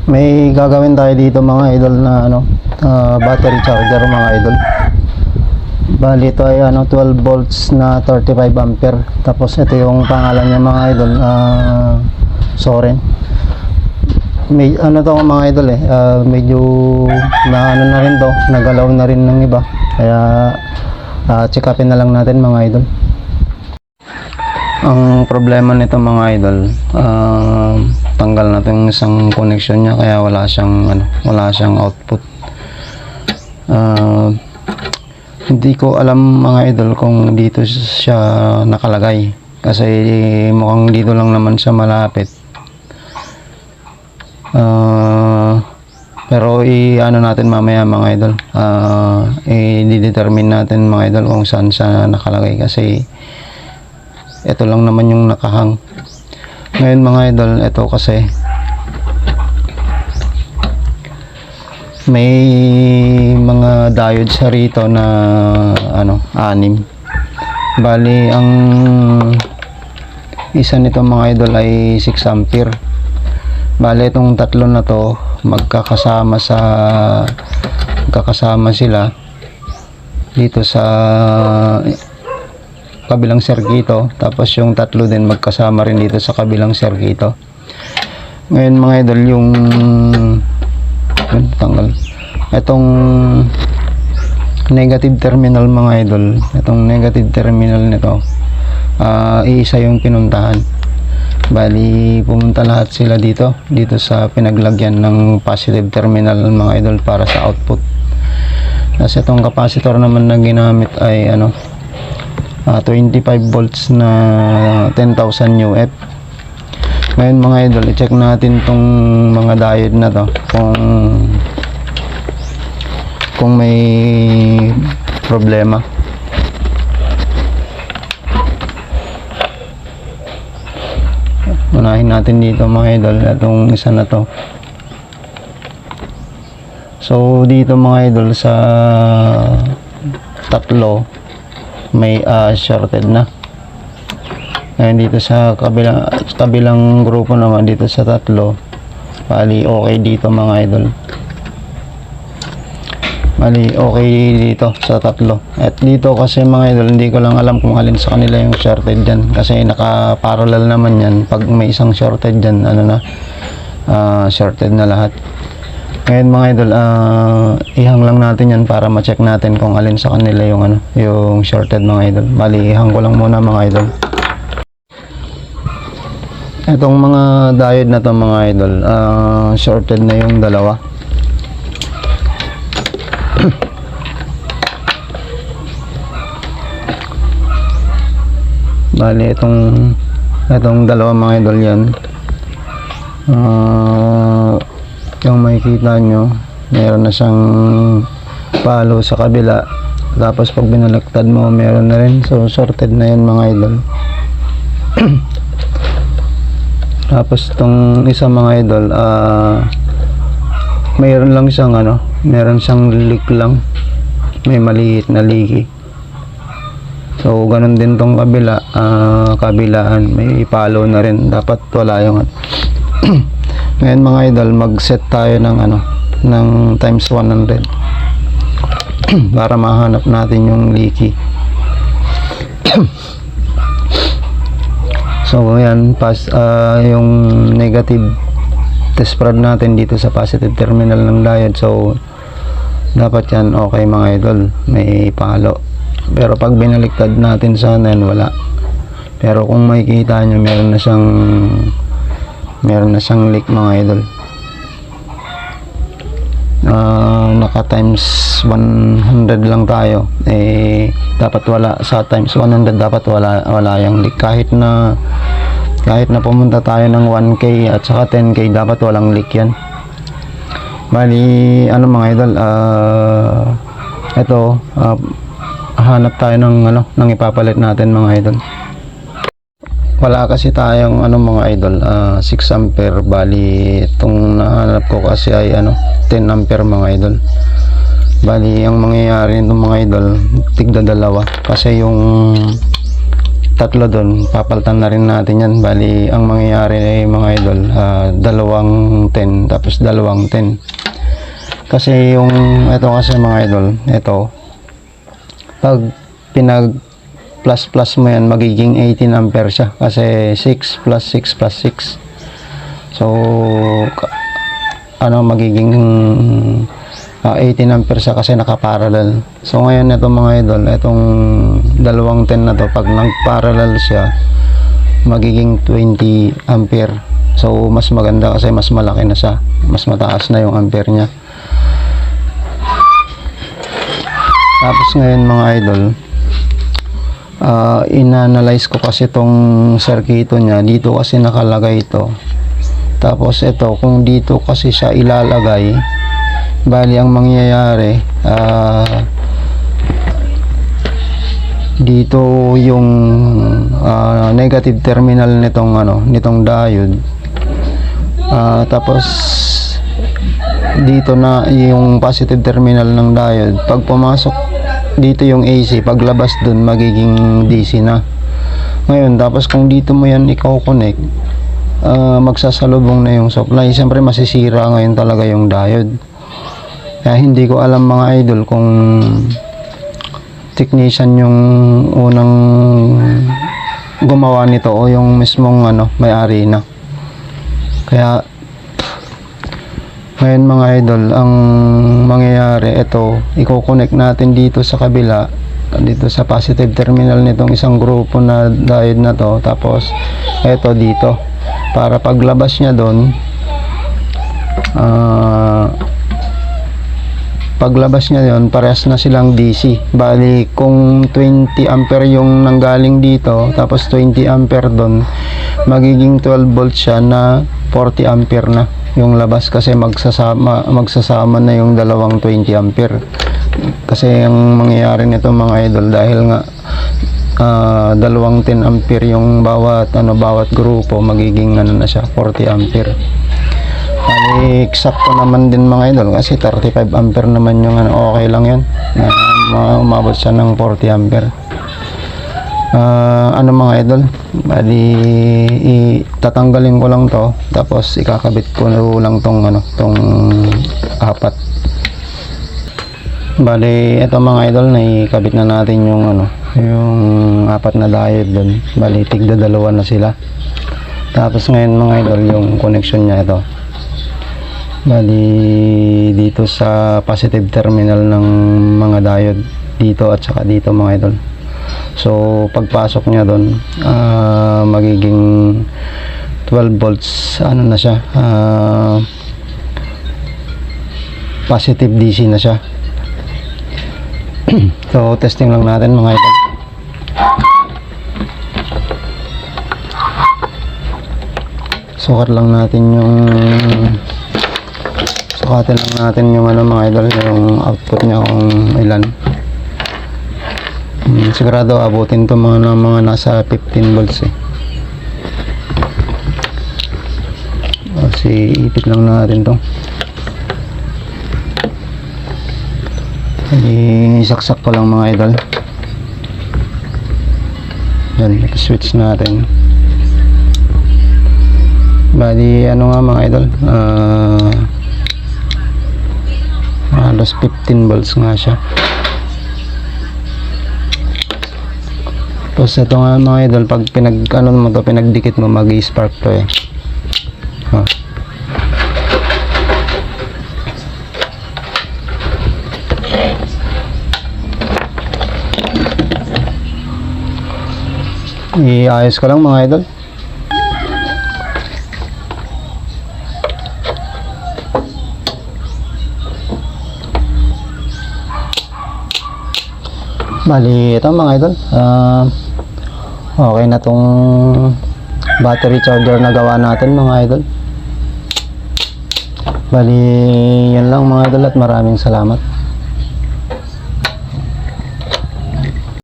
May gagawin tayo dito mga idol na battery charger mga idol. Bali ito ay 12 volts na 35 ampere. Tapos ito yung pangalan niya mga idol, Soren. May to mga idol medyo na na rin to, nagalaw na rin ng iba. Kaya check upin na lang natin mga idol. Ang problema nito mga idol, tanggal natin yung isang connection niya kaya wala siyang output. Hindi ko alam mga idol kung dito siya nakalagay kasi mukhang dito lang naman siya malapit. Pero natin mamaya mga idol, i-determine natin mga idol kung saan siya nakalagay kasi ito lang naman yung nakahang. Ngayon mga idol, ito kasi may mga diode sa rito na 6. Bali ang isa nito mga idol ay 6 ampere. Bali itong tatlo na to magkakasama sila dito sa kabilang serkito, tapos yung tatlo din magkasama rin dito sa kabilang serkito. Ngayon mga idol, yung tanggal itong negative terminal mga idol, itong negative terminal nito iisa yung pinuntahan. Bali pumunta lahat sila dito sa pinaglagyan ng positive terminal mga idol para sa output. Tapos itong capacitor naman na ginamit ay 25 volts na 10,000 UF. Ngayon mga idol, i-check natin tong mga diode na to kung may problema. Unahin natin dito mga idol itong isa na to. So dito mga idol sa tatlo may shorted na. Ngayon dito sa kabilang grupo naman, dito sa tatlo, bali okay dito mga idol. Bali okay dito sa tatlo. At dito kasi mga idol, hindi ko lang alam kung alin sa kanila yung shorted dyan kasi naka-parallel naman yan. Pag may isang shorted dyan, shorted na lahat. Ngayon mga idol, ihang lang natin yan para ma-check natin kung alin sa kanila yung shorted mga idol. Bali ihang ko lang muna mga idol. Itong mga diode na to mga idol, shorted na yung dalawa. Bali itong dalawa mga idol yan. Yung makikita nyo, meron na siyang palo sa kabila, tapos pag binaliktad mo meron na rin, so sorted na yun mga idol. Tapos itong isa mga idol, meron lang siyang meron siyang leak lang, may maliit na leaky. So ganun din tong kabila, kabilaan may palo na rin, dapat wala yung Ngayon mga idol, mag-set tayo ng ng times 100 para mahanap natin yung leaky. So ayan, yung negative test prod natin dito sa positive terminal ng diode. So dapat yan okay mga idol, may palo. Pero pag binaliktad natin sana yan, wala. Pero kung makikita nyo, meron na siyang leak mga idol. Naka times 100 lang tayo, dapat wala sa times 100, dapat wala yung leak. Kahit na pumunta tayo ng 1K at saka 10K, dapat walang leak yan. Bali mga idol, ito hanap tayo ng ipapalit natin mga idol. Wala kasi tayong mga idol, 6 ampere. Bali itong nahanap ko kasi ay 10 ampere mga idol. Bali ang mangyayari nito mga idol, tigda dalawa kasi yung tatlo doon, papalitan na rin natin yan. Bali ang mangyayari ay mga idol, dalawang 10 tapos dalawang 10. Kasi yung ito kasi mga idol, ito pag pinag plus mo yan, magiging 18 ampere siya kasi 6 plus 6 plus 6. So magiging 18 ampere siya kasi nakaparallel. So ngayon ito mga idol, itong dalawang 10 na to, pag nag-parallel siya, magiging 20 ampere. So mas maganda kasi mas malaki na siya, mas mataas na yung ampere niya. Tapos ngayon mga idol, inanalyze ko kasi tong circuito niya. Dito kasi nakalagay ito. Tapos ito, kung dito kasi siya ilalagay, bali ang mangyayari, dito yung negative terminal nitong diode. Tapos dito na yung positive terminal ng diode. Pag pumasok dito yung AC, paglabas dun magiging DC na. Ngayon, tapos kung dito mo yan i-connect, magsasalubong na yung supply. Siyempre masisira ngayon talaga yung diode. Kaya hindi ko alam mga idol kung technician yung unang gumawa nito o yung mismong may-ari na. Kaya ngayon mga idol, ang mangyayari, ito i-connect natin dito sa kabila, dito sa positive terminal nitong isang grupo na diode na to. Tapos ito dito, para paglabas niya doon, paglabas niya yon, parehas na silang DC. Bali kung 20 ampere yung nanggaling dito, tapos 20 ampere doon, magiging 12 volts siya na 40 ampere na yung labas kasi magsasama na yung dalawang 20 ampere. Kasi ang mangyayari nito mga idol, dahil nga dalawang 10 ampere yung bawat grupo, magiging na siya 40 ampere. Bali eksakto naman din mga idol kasi 35 ampere naman yung okay lang yun na umabot siya ng 40 ampere. Mga idol, bali tatanggalin ko lang to, tapos ikakabit ko lang tong apat. Bali ito mga idol, naikabit na natin yung apat na diode doon. Bali tigda dalawa na sila. Tapos ngayon mga idol, yung connection niya ito, bali dito sa positive terminal ng mga diode dito at saka dito mga idol. So pagpasok niya doon, magiging 12 volts na siya, positive DC na siya. So testing lang natin mga idol. Sukatin lang natin yung mga idol, yung output niya kung ilan. Sigurado abutin to mga nasa 15 volts kasi ipit lang natin to. Isaksak ko lang mga idol. Yan, switch natin. Bali mga idol, halos 15 volts nga siya. Tapos ito nga mga idol, pag pinagdikit mo, mag-i-spark to iayos ko lang mga idol. Bali ito mga idol, okay na tong battery charger na gawa natin mga idol. Bali yan lang mga idol at maraming salamat.